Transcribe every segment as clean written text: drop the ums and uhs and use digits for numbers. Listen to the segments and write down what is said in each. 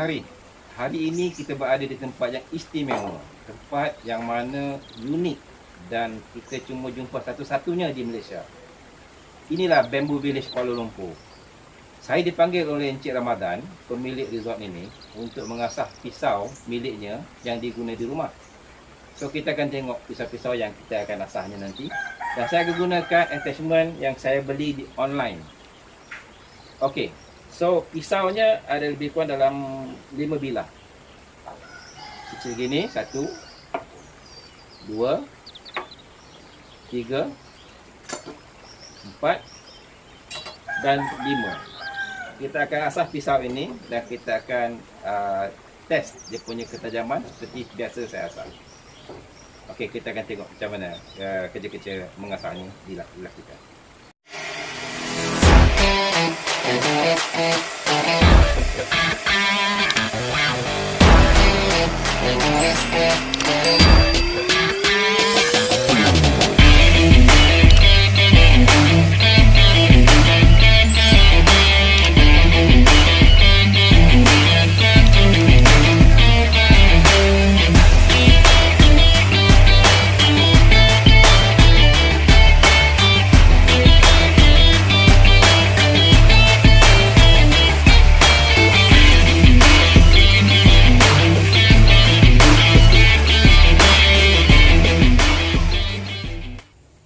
Syahri. Hari ini kita berada di tempat yang istimewa, tempat yang mana unik dan kita cuma jumpa satu-satunya di Malaysia. Inilah Bamboo Village Kuala Lumpur. Saya dipanggil oleh Encik Ramadan, pemilik resort ini, untuk mengasah pisau miliknya yang diguna di rumah. So kita akan tengok pisau-pisau yang kita akan asahnya nanti. Dan saya akan gunakan attachment yang saya beli di online. Okey, so pisaunya ada lebih kurang dalam 5 bilah. Kecil gini, 1, 2, 3, 4 dan 5. Kita akan asah pisau ini dan kita akan test dia punya ketajaman seperti biasa saya asah. Okey, kita akan tengok macam mana kerja-kerja mengasahnya dilakukan.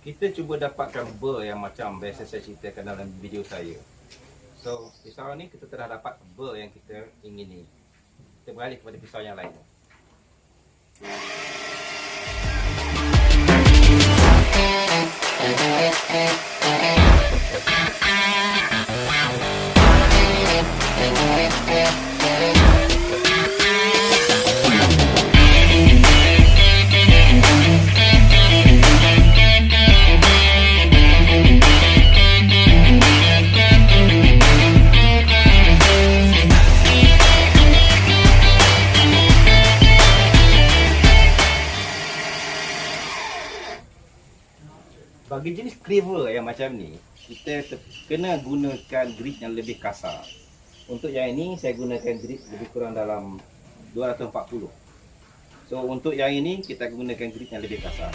Kita cuba dapatkan ber yang macam biasa saya ceritakan dalam video saya. So, pisau ni kita telah dapat ber yang kita ingini. Kita beralih kepada pisau yang lain. Bagi jenis cleaver yang macam ni, kita kena gunakan grit yang lebih kasar. Untuk yang ini, saya gunakan grit lebih kurang dalam 240. So, untuk yang ini, kita gunakan grit yang lebih kasar.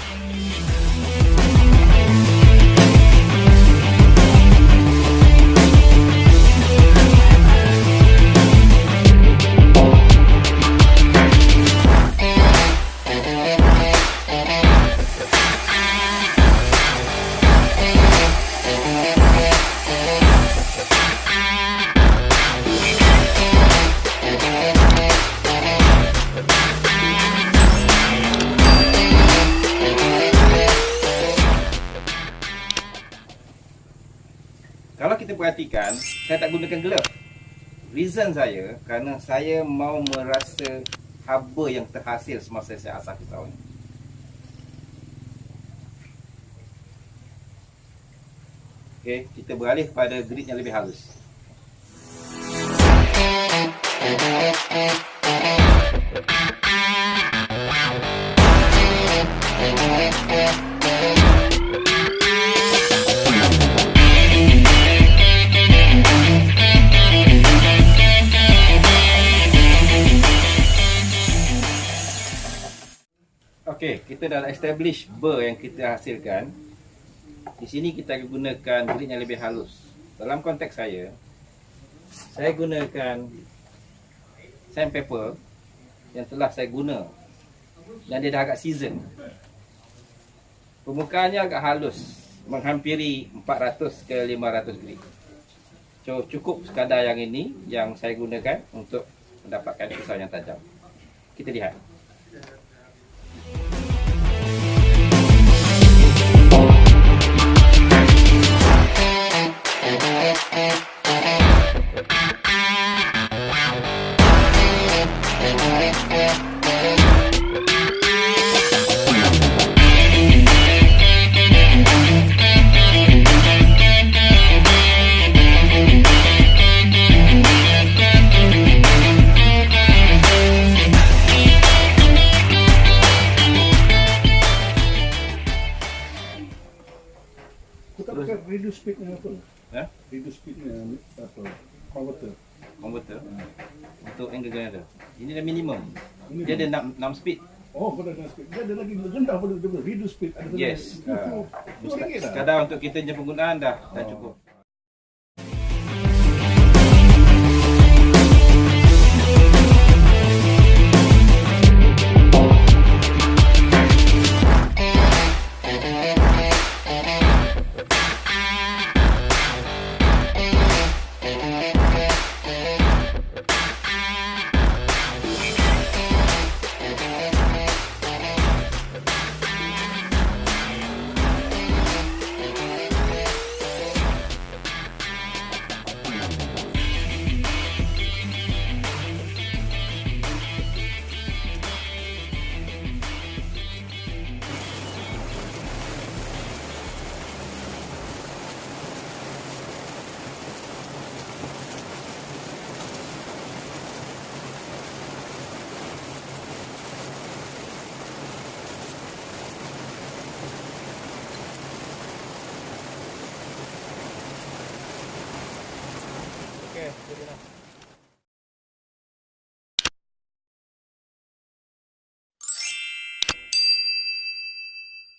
Kalau kita perhatikan, saya tak gunakan glove. Reason saya, kerana saya mau merasa haba yang terhasil semasa saya asah pisau ni. Okey, kita beralih pada grit yang lebih halus. Okey, kita dah establish ber yang kita hasilkan. Di sini kita gunakan grit yang lebih halus. Dalam konteks saya gunakan sandpaper yang telah saya guna, yang dia dah agak season. Permukaannya agak halus, menghampiri 400 ke 500 grit. So, cukup sekadar yang ini yang saya gunakan untuk mendapatkan pisau yang tajam. Kita lihat. Kita pakai reduce speed ni apa? Ha? Reduce speed ni apa? Converter. converter untuk angle grinder. Ini dah minimum. Dia ada 6 speed. Oh, pada dah speed. Dia ada lagi rendah pada dia reduce speed. Ada Yes. RM2 dah. Sekadar untuk kita punya penggunaan dah cukup. Okay, jadi lah.